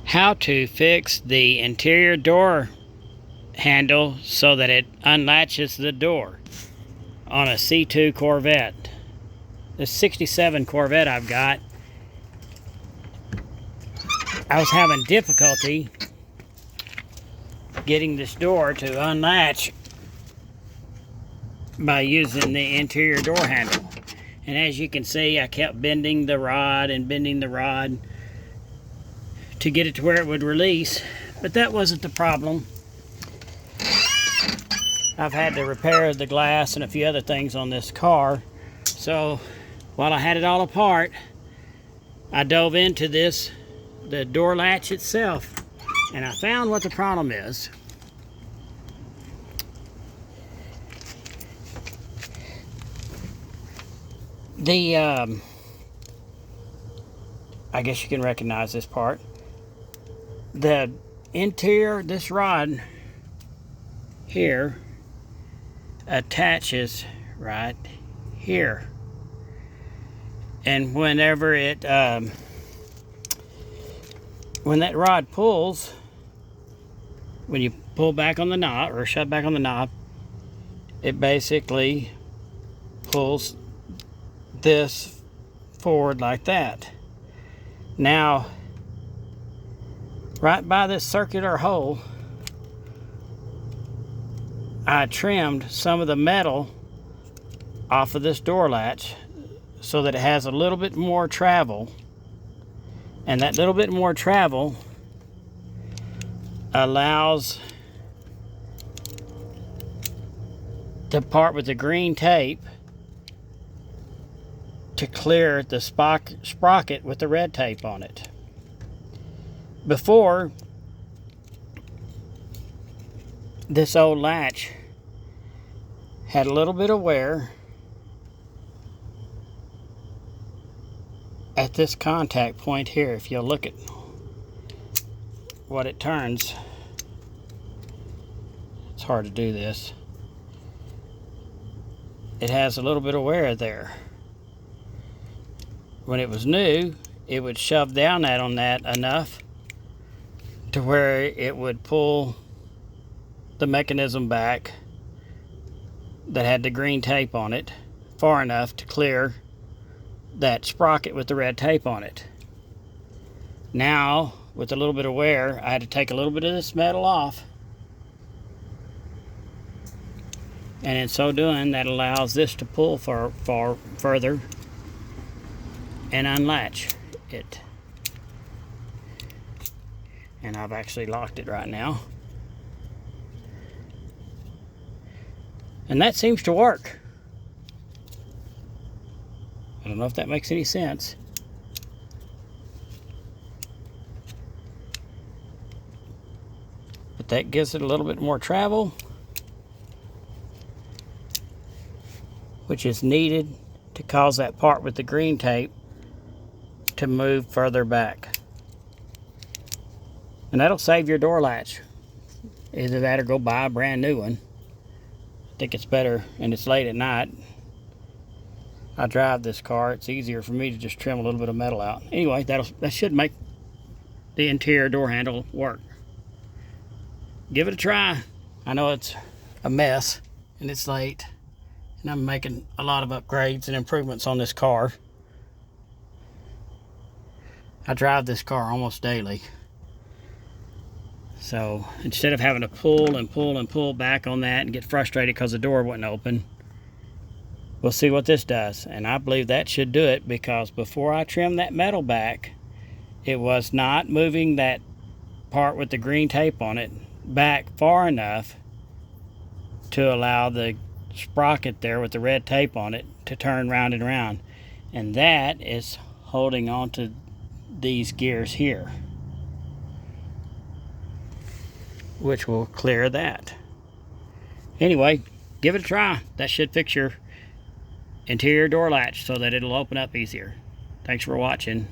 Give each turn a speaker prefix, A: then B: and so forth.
A: how to fix the interior door handle so that it unlatches the door on a C2 Corvette. The 67 Corvette I've got, I was having difficulty getting this door to unlatch by using the interior door handle. And as you can see, I kept bending the rod and bending the rod to get it to where it would release, but that wasn't the problem. I've had to repair the glass and a few other things on this car, so while I had it all apart, I dove into the door latch itself, and I found what the problem is. I guess you can recognize this part. The interior, this rod here attaches right here, and whenever it when that rod pulls, when you pull back on the knob or shut back on the knob, it basically pulls this forward like that. Now, right by this circular hole, I trimmed some of the metal off of this door latch so that it has a little bit more travel, and that little bit more travel allows the part with the green tape to clear the sprocket with the red tape on it. Before, this old latch had a little bit of wear at this contact point here. If you'll look at what it turns, it's hard to do this. It has a little bit of wear there. When it was new, it would shove down on that enough to where it would pull the mechanism back that had the green tape on it far enough to clear that sprocket with the red tape on it. Now, with a little bit of wear, I had to take a little bit of this metal off, and in so doing, that allows this to pull far further and unlatch it. And I've actually locked it right now, and that seems to work. I don't know if that makes any sense. But that gives it a little bit more travel, which is needed to cause that part with the green tape to move further back. And that'll save your door latch. Either that or go buy a brand new one. I think it's better, and it's late at night. I drive this car. It's easier for me to just trim a little bit of metal out. Anyway, that should make the interior door handle work. Give it a try. I know it's a mess, and it's late, and I'm making a lot of upgrades and improvements on this car. I drive this car almost daily. So instead of having to pull and pull and pull back on that and get frustrated because the door wouldn't open, we'll see what this does. And I believe that should do it, because before I trimmed that metal back, it was not moving that part with the green tape on it back far enough to allow the sprocket there with the red tape on it to turn round and round. And that is holding on to these gears here, which will clear that. Anyway, give it a try. That should fix your interior door latch so that it'll open up easier. Thanks for watching.